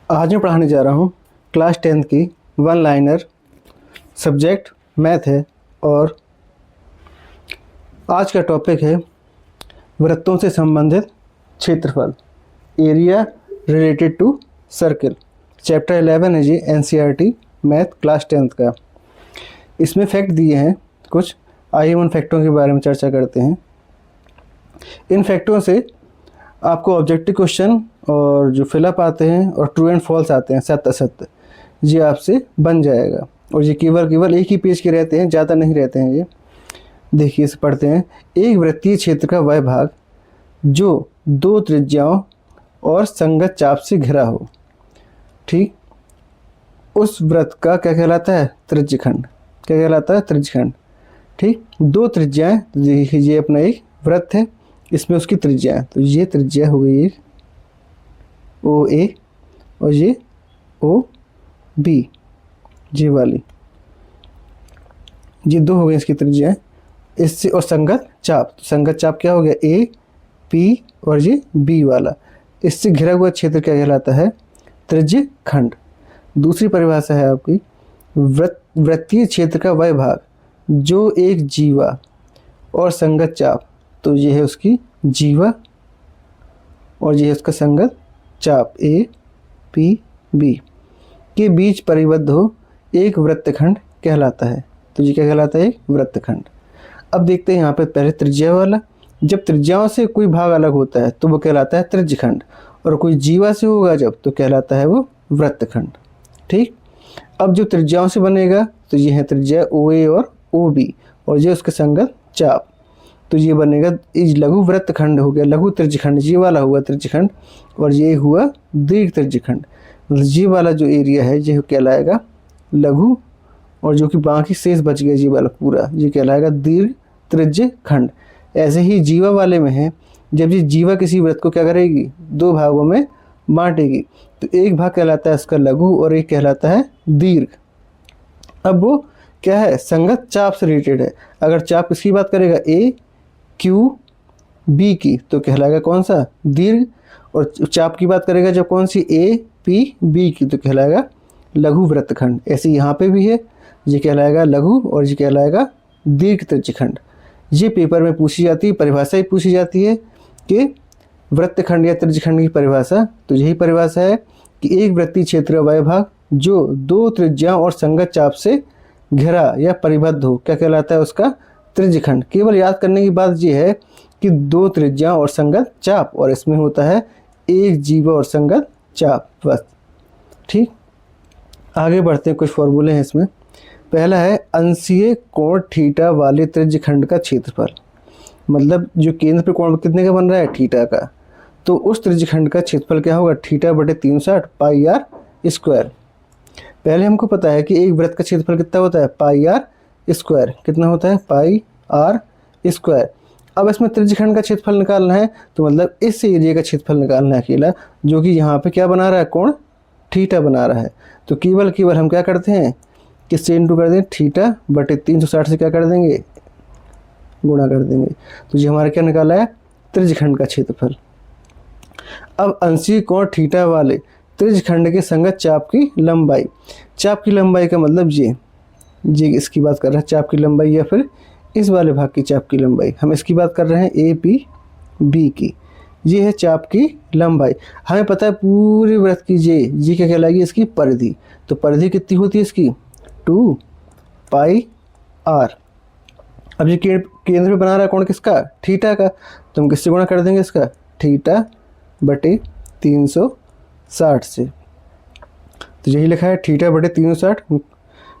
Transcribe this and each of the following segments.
आज मैं पढ़ाने जा रहा हूँ क्लास 10th की वन लाइनर। सब्जेक्ट मैथ है और आज का टॉपिक है वृत्तों से संबंधित क्षेत्रफल, area related to circle. Chapter 11 है जी NCERT मैथ क्लास 10th का। इसमें फैक्ट दिए हैं कुछ, आइए उन फैक्टों के बारे में चर्चा करते हैं। इन फैक्टों से आपको ऑब्जेक्टिव क्वेश्चन और जो फिलअप आते हैं और ट्रू एंड फॉल्स आते हैं, सत्य असत्य, ये आपसे बन जाएगा। और ये केवल एक ही पेज के रहते हैं, ज़्यादा नहीं रहते हैं ये। देखिए इसे पढ़ते हैं। एक वृत्तीय क्षेत्र का वह भाग जो दो त्रिज्याओं और संगत चाप से घिरा हो, ठीक, उस वृत्त का क्या कहलाता है? त्रिज्यखंड। क्या कहलाता है? त्रिज्यखंड। ठीक, दो त्रिज्याएं, देखिए ये अपना एक वृत्त है, इसमें उसकी त्रिज्या है, तो ये त्रिज्या हो गई एक OA और ये OB, ये वाली, ये दो हो गई इसकी त्रिज्या। इससे और संगत चाप, तो संगत चाप क्या हो गया? AP और ये B वाला। इससे घिरा हुआ क्षेत्र क्या कहलाता है? त्रिज्यखंड। दूसरी परिभाषा है आपकी, वृत्तीय क्षेत्र का वह भाग जो एक जीवा और संगत चाप, तो ये है उसकी जीवा और ये है उसका संगत चाप APB के बीच परिबद्ध हो एक वृत्तखंड कहलाता है। तो ये क्या कहलाता है? एक वृत्तखंड। अब देखते हैं यहाँ पे पहले त्रिज्या वाला। जब त्रिज्याओं से कोई भाग अलग होता है तो वो कहलाता है त्रिज्यखंड, और कोई जीवा से होगा जब तो कहलाता है वो वृत्तखंड। ठीक, अब जो त्रिज्याओं से बनेगा तो ये है त्रिज्या OA और OB और ये उसके संगत चाप, तो ये बनेगा लघु वृत्तखंड हो गया, लघु त्रिज्यखंड। ये वाला हुआ त्रिज्यखंड और ये हुआ दीर्घ त्रिज्यखंड। ये वाला जो एरिया है ये कहलाएगा लघु, और जो कि बाकी शेष बच गया ये वाला पूरा, ये कहलाएगा दीर्घ त्रिज्यखंड। ऐसे ही जीवा वाले में है, जब ये जीवा किसी वृत्त को क्या करेगी? दो भागों में बांटेगी, तो एक भाग कहलाता है इसका लघु और एक कहलाता है दीर्घ। अब वो क्या है? संगत चाप से रिलेटेड है। अगर चाप किसकी बात करेगा? AQB की, तो कहलाएगा कौन सा? दीर्घ। और चाप की बात करेगा जब कौन सी? APB की, तो कहलाएगा लघु वृत्तखंड। ऐसे यहाँ पे भी है, ये कहलाएगा लघु और ये कहलाएगा दीर्घ त्रिज्यखंड। ये पेपर में पूछी जाती है, परिभाषा ही पूछी जाती है कि वृत्तखंड या त्रिज्यखंड की परिभाषा। तो यही परिभाषा है कि एक वृत्तीय क्षेत्र का वह भाग जो दो त्रिज्याओं और संगत चाप से घिरा या परिबद्ध हो, क्या कहलाता है? उसका त्रिज्यखंड। केवल याद करने की बात यह है कि दो त्रिज्याओं और संगत चाप, और इसमें होता है एक जीवा और संगत चाप, बस। ठीक, आगे बढ़ते हैं, कुछ फॉर्मूले हैं इसमें। पहला है अंशीय कोण थीटा वाले त्रिज्यखंड का क्षेत्रफल, मतलब जो केंद्र पे कोण कितने का बन रहा है? थीटा का, तो उस त्रिज्यखंड का क्षेत्रफल क्या होगा? θ/360 πr²। पहले हमको पता है कि एक वृत्त का क्षेत्रफल कितना होता है? πr²। कितना होता है? πr²। अब इसमें त्रिज्यखंड का क्षेत्रफल निकालना है, तो मतलब इस एरिया का क्षेत्रफल निकालना है अकेला, जो कि यहाँ पे क्या बना रहा है? कोण थीटा बना रहा है। तो केवल हम क्या करते हैं? किससे इंटू कर दें? θ/360 से क्या कर देंगे? गुणा कर देंगे। तो ये हमारा क्या निकाला है? त्रिज्यखंड का क्षेत्रफल। अब अंशीय कोण थीटा वाले त्रिज्यखंड के संगत चाप की लंबाई। चाप की लंबाई का मतलब ये इसकी बात कर रहे हैं, चाप की लंबाई, या फिर इस वाले भाग की चाप की लंबाई। हम इसकी बात कर रहे हैं APB की। ये है चाप की लंबाई। हमें पता है पूरे वृत्त की ये क्या कहलाएगी? इसकी परिधि। तो परिधि कितनी होती है इसकी? 2πr। अब ये केंद्र पे बना रहा है कौन किसका? थीटा का, तो हम किससे गुणा कर देंगे इसका? θ/360 से। तो यही लिखा है θ/360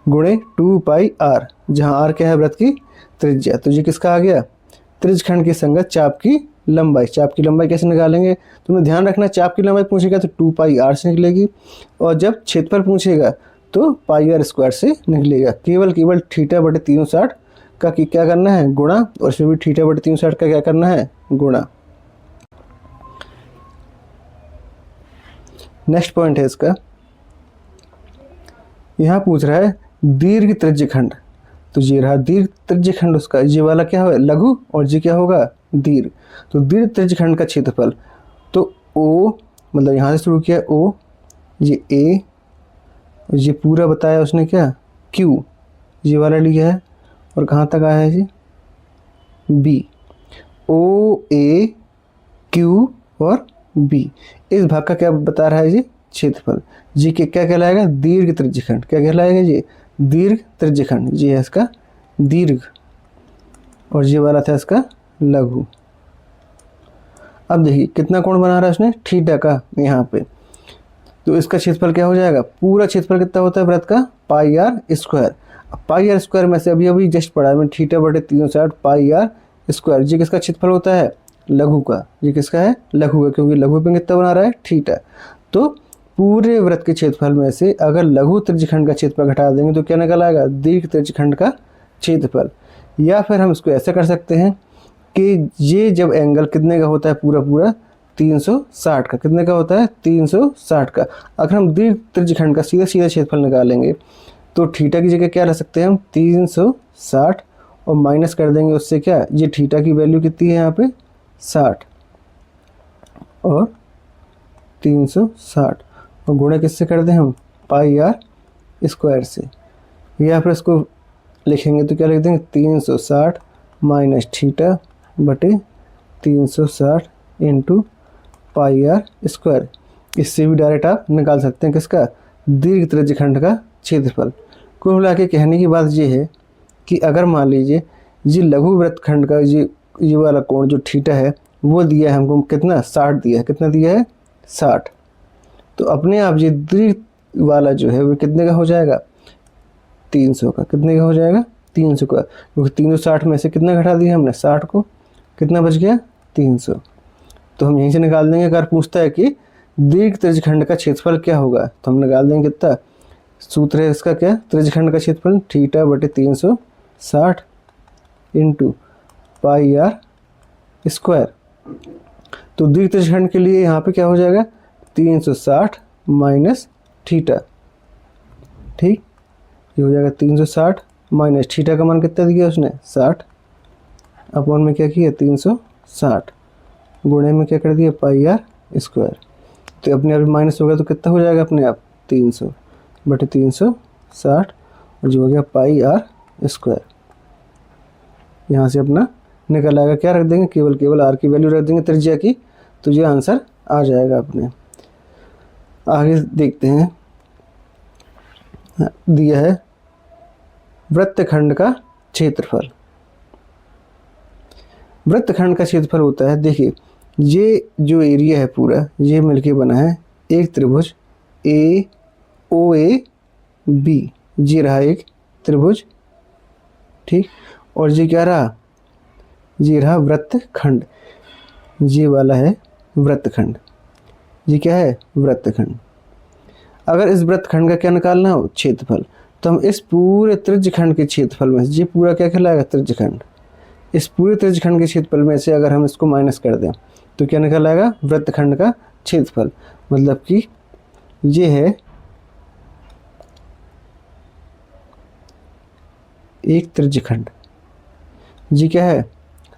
गुणे 2πr, जहाँ r क्या है? वृत्त की त्रिज्या। तो ये किसका आ गया? त्रिज्यखंड के संगत चाप की लंबाई। चाप की लंबाई कैसे निकालेंगे? तुम्हें ध्यान रखना, चाप की लंबाई पूछेगा तो 2πr से निकलेगी, और जब क्षेत्रफल पूछेगा तो πr² से निकलेगा। केवल θ/360 का क्या करना है? गुणा, और इसमें भी θ/360 का क्या करना है? गुणा। नेक्स्ट पॉइंट है इसका, यहाँ पूछ रहा है दीर्घ त्रिज्यखंड। तो ये रहा दीर्घ त्रिज्यखंड, उसका ये वाला क्या होगा? लघु, और ये क्या होगा? दीर्घ। तो दीर्घ त्रिज्यखंड का क्षेत्रफल, तो O मतलब यहाँ से शुरू किया O, ये ए, ये पूरा बताया उसने क्या क्यू, ये वाला लिया है, और कहाँ तक आया है जी बी। ओ ए क्यू और बी, इस भाग का क्या बता रहा है जी क्षेत्रफल। जी के क्या कहलाएगा दीर्घ त्रिज्यखंड, क्या कहलाएगा जी दीर्घ त्रिज्यखंड। जी है इसका दीर्घ और ये वाला था इसका लघु। अब देखिए कितना कोण बना रहा है उसने थीटा का यहाँ पे, तो इसका क्षेत्रफल क्या हो जाएगा, पूरा क्षेत्रफल कितना होता है वृत्त का pi r square. Pi r square में से अभी अभी जस्ट पढ़ा है मैंने थीटा बटे 360 पाई आर स्क्वायर। जी किसका क्षेत्रफल होता है लघु का, ये किसका है लघु का, क्योंकि लघु पे कितना बना रहा है थीटा। तो पूरे वृत्त के क्षेत्रफल में से अगर लघु त्रिज्यखंड का क्षेत्रफल घटा देंगे तो क्या निकल आएगा दीर्घ त्रिज्यखंड का क्षेत्रफल। या फिर हम इसको ऐसा कर सकते हैं कि ये जब एंगल कितने का होता है पूरा पूरा 360 का, कितने का होता है 360 का। अगर हम दीर्घ त्रिज्यखंड का सीधा सीधा क्षेत्रफल निकालेंगे तो थीटा की जगह क्या रख सकते हैं हम 360 और माइनस कर देंगे उससे क्या, ये थीटा की वैल्यू कितनी है यहाँ पे 60 और 360 और गुणा किससे कर दें हम पाई आर स्क्वायर से। या फिर इसको लिखेंगे तो क्या लिख देंगे 360 माइनस थीटा बटे 360 इंटू पाई आर स्क्वायर। इससे भी डायरेक्ट आप निकाल सकते हैं किसका दीर्घ त्रिज्यखंड का क्षेत्रफल। कुल मिला के कहने की बात ये है कि अगर मान लीजिए ये लघु वृत्तखंड का ये वाला कोण जो थीटा है वो दिया है हमको कितना 60 दिया है, कितना दिया है 60, तो अपने आप ये दीर्घ वाला जो है वो कितने का हो जाएगा 300 का, कितने का हो जाएगा 300 का, क्योंकि 360 में से कितना घटा दिया हमने 60 को, कितना बच गया 300। तो हम यहीं से निकाल देंगे। अगर पूछता है कि दीर्घ त्रिज्यखंड का क्षेत्रफल क्या होगा तो हम निकाल देंगे कितना, सूत्र है इसका क्या त्रिज्यखंड का क्षेत्रफल थीटा बटे 360 इंटू पाई आर स्क्वायर। तो दीर्घ त्रिज्यखंड के लिए यहाँ पे क्या हो जाएगा 360 माइनस थीटा, ठीक, ये हो जाएगा 360 माइनस थीटा का मान कितना दिया उसने 60 अपॉन में क्या किया 360 गुणे में क्या कर दिया पाई आर स्क्वायर। तो अपने आप माइनस हो गया तो कितना हो जाएगा अपने आप 300 बटे 360 और जो हो गया पाई आर स्क्वायर। यहाँ से अपना निकल आएगा, क्या रख देंगे केवल आर की वैल्यू रख देंगे त्रिज्या की, तो ये आंसर आ जाएगा अपने। आगे देखते हैं, दिया है वृत्तखंड का क्षेत्रफल। वृत्तखंड का क्षेत्रफल होता है, देखिए ये जो एरिया है पूरा ये मिलके बना है एक त्रिभुज ए ओ ए बी, ये रहा एक त्रिभुज, ठीक, और ये क्या रहा, ये रहा वृत्तखंड, ये वाला है वृत्तखंड, ये क्या है वृत्तखंड। अगर इस वृत्तखंड का क्या निकालना हो क्षेत्रफल, तो हम इस पूरे त्रिज्यखंड के क्षेत्रफल में ये पूरा क्या कहलाएगा त्रिज्यखंड, इस पूरे त्रिज्यखंड के क्षेत्रफल में से अगर हम इसको माइनस कर दें तो क्या निकल आएगा वृत्तखंड का क्षेत्रफल। मतलब कि ये है एक त्रिज्यखंड, जी क्या है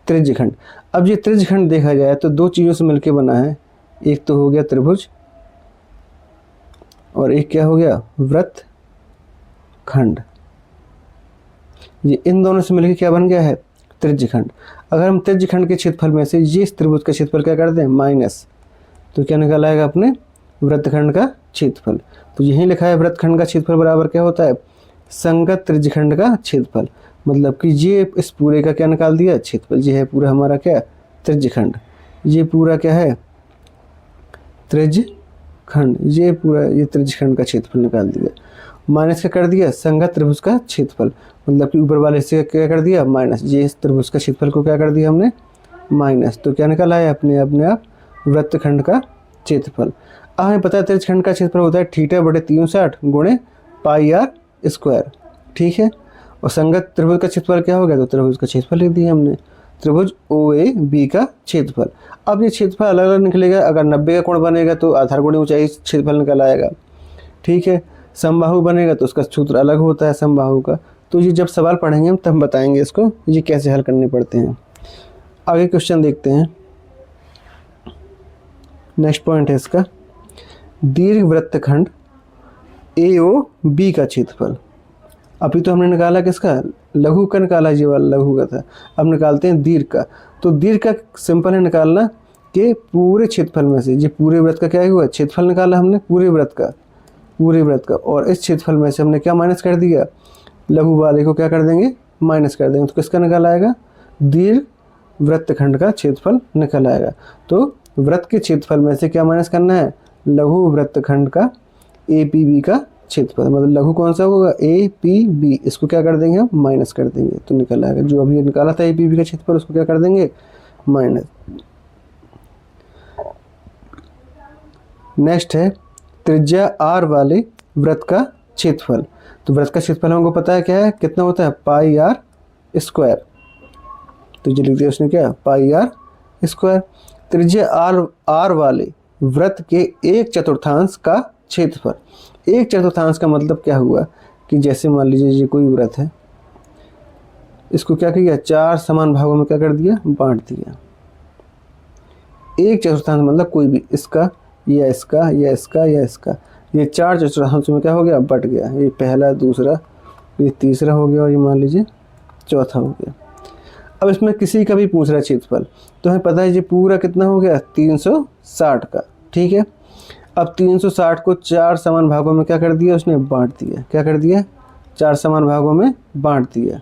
त्रिज्यखंड। अब ये त्रिज्यखंड देखा जाए तो दो चीज़ों से मिलके बना है, एक तो हो गया त्रिभुज और एक क्या हो गया वृत्तखंड। ये इन दोनों से मिलके क्या बन गया है त्रिज्यखंड। अगर हम त्रिज्यखंड के क्षेत्रफल में से ये इस त्रिभुज का क्षेत्रफल क्या कर दें माइनस, तो क्या निकल आएगा अपने वृत्तखंड का क्षेत्रफल। तो यही लिखा है वृत्तखंड का क्षेत्रफल बराबर क्या होता है संगत त्रिज्यखंड का क्षेत्रफल। मतलब कि ये इस पूरे का क्या निकाल दिया क्षेत्रफल, ये है पूरा हमारा क्या त्रिज्यखंड, ये पूरा क्या है त्रिज्यखंड, ये पूरा ये त्रिज्यखंड का क्षेत्रफल निकाल दिया। माइनस का कर दिया संगत त्रिभुज का क्षेत्रफल, मतलब कि ऊपर वाले से क्या कर दिया माइनस, ये इस त्रिभुज का क्षेत्रफल को क्या कर दिया हमने माइनस, तो क्या निकल आया अपने आप वृत्तखंड का क्षेत्रफल। अब हमें पता है त्रिज्यखंड का क्षेत्रफल होता है थीटा बटे 360 गुणे पाई आर स्क्वायर, ठीक है। और संगत त्रिभुज का क्षेत्रफल क्या हो गया, तो त्रिभुज का क्षेत्रफल लिख दिया हमने, त्रिभुज ओ ए बी का क्षेत्रफल। अब ये क्षेत्रफल अलग अलग निकलेगा, अगर 90 का कोण बनेगा तो आधार गुणे ऊंचाई क्षेत्रफल निकल आएगा, ठीक है। समबाहु बनेगा तो उसका सूत्र अलग होता है समबाहु का। तो ये जब सवाल पढ़ेंगे हम तब बताएंगे इसको ये कैसे हल करने पड़ते हैं। आगे क्वेश्चन देखते हैं, नेक्स्ट पॉइंट है इसका, दीर्घ वृत्तखंड AOB का क्षेत्रफल। अभी तो हमने निकाला किसका, लघु का निकाला, ये वाला लघु का था। अब निकालते हैं दीर्घ का। तो दीर्घ का सिंपल है निकालना कि पूरे क्षेत्रफल में से, ये पूरे वृत्त का क्या हुआ, क्षेत्रफल निकाला हमने पूरे वृत्त का, और इस क्षेत्रफल में से हमने क्या माइनस कर दिया, लघु वाले को क्या कर देंगे, माइनस कर देंगे। तो किसका निकल आएगा, दीर्घ वृत्तखंड का क्षेत्रफल निकल आएगा। तो वृत्त के क्षेत्रफल में से क्या माइनस करना है, लघु वृत्तखंड का APB का क्षेत्रफल, मतलब लघु कौन सा होगा, APB, इसको क्या कर देंगे हम, माइनस कर देंगे, तो निकल आएगा। जो अभी निकाला था APB का क्षेत्रफल, उसको क्या कर देंगे, माइनस। नेक्स्ट है त्रिज्या R वाले वृत्त का क्षेत्रफल। तो वृत्त का क्षेत्रफल हमको पता है क्या है, कितना होता है, पाई R स्क्वायर। तो जो लिख दिया उसने क्या, पाई R स्क्वायर। त्रिज्या R वाले वृत्त के 1/4 का क्षेत्रफल। 1/4 का मतलब क्या हुआ कि जैसे मान लीजिए ये कोई वृत्त है, इसको क्या किया, 4 समान भागों में क्या कर दिया, बांट दिया। 1/4 मतलब कोई भी, इसका या इसका या इसका या इसका, ये 4/4 में क्या हो गया, बट गया। ये पहला, दूसरा, ये तीसरा हो गया, और ये मान लीजिए चौथा हो गया। अब इसमें किसी का भी पूछ रहा है क्षेत्रफल, तो हमें पता है ये पूरा कितना हो गया, 360 का, ठीक है। अब 360 को 4 समान भागों में क्या कर दिया उसने, बांट दिया। क्या कर दिया, 4 समान भागों में बांट दिया।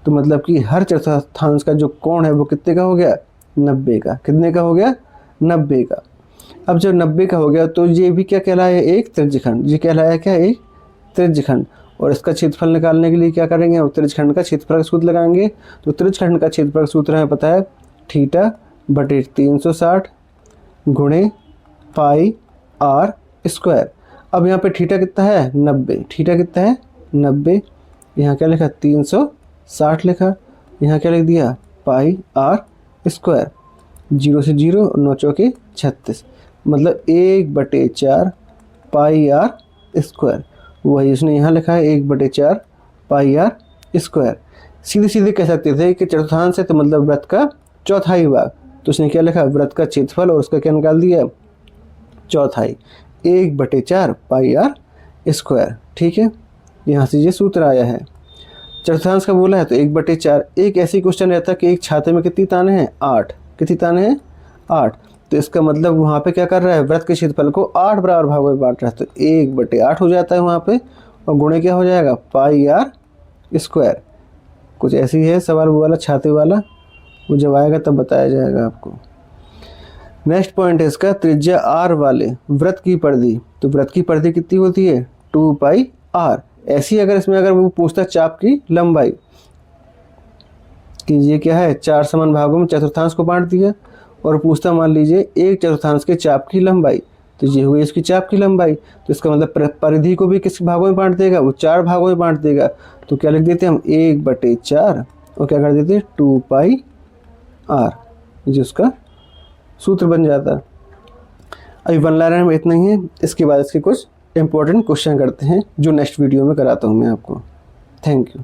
तो मतलब कि हर चतुर्थांश का जो कोण है वो कितने का हो गया, 90 का। कितने का हो गया, 90 का। अब जब 90 का हो गया तो ये भी क्या कहलाया, एक त्रिज्यखंड। ये कहलाया क्या, एक त्रिज्यखंड। और इसका क्षेत्रफल निकालने के लिए क्या करेंगे, त्रिज्यखंड का क्षेत्रफल का सूत्र लगाएंगे। तो त्रिज्यखंड का क्षेत्रफल का सूत्र हमें पता है, θ/360 गुणे पाई R स्क्वायर। अब यहाँ पे थीटा कितना है, 90। थीटा कितना है, 90। यहाँ क्या लिखा, 360 लिखा। यहाँ क्या लिख दिया, पाई R स्क्वायर। 0 से 0, 9 चौके 36, मतलब 1/4 पाई R स्क्वायर। वही उसने यहाँ लिखा है, 1/4 पाई R स्क्वायर। सीधे सीधे कह सकते थे कि चतुर्थांश है तो मतलब वृत्त का चौथाई भाग। तो उसने क्या लिखा, वृत्त का क्षेत्रफल और उसका क्या निकाल दिया, चौथाई, 1/4 पाई R स्क्वायर, ठीक है। यहाँ से ये सूत्र आया है। चतुर्थांश का बोला है तो 1/4। एक ऐसी क्वेश्चन रहता है कि एक छाते में कितनी ताने हैं, 8। कितनी ताने हैं, 8। तो इसका मतलब वहाँ पे क्या कर रहा है, वृत्त के क्षेत्रफल को 8 बराबर भागों में बांट रहा है। तो 1/8 हो जाता है वहाँ पे, और गुणे क्या हो जाएगा, पाई R स्क्वायर। कुछ ऐसी है सवाल वो वाला, छाते वाला, वो जब आएगा तब बताया जाएगा आपको। नेक्स्ट पॉइंट है इसका, त्रिज्या R वाले वृत्त की परिधि। तो वृत्त की परिधि कितनी होती है, 2 पाई R। ऐसी अगर इसमें अगर वो पूछता चाप की लंबाई, कि ये क्या है, 4 समान भागों में चतुर्थांश को बांट दिया, और पूछता मान लीजिए 1/4 के चाप की लंबाई, तो ये हुई इसकी चाप की लंबाई। तो इसका मतलब परिधि को भी किस भागों में बांट देगा, वो 4 भागों में बांट देगा। तो क्या लिख देते हम, 1/4, और क्या कर देते, 2 पाई R, जो उसका सूत्र बन जाता। अभी 1 लाइनर में इतना ही है। इसके बाद इसके कुछ इंपॉर्टेंट क्वेश्चन करते हैं, जो नेक्स्ट वीडियो में कराता हूँ मैं आपको। Thank you.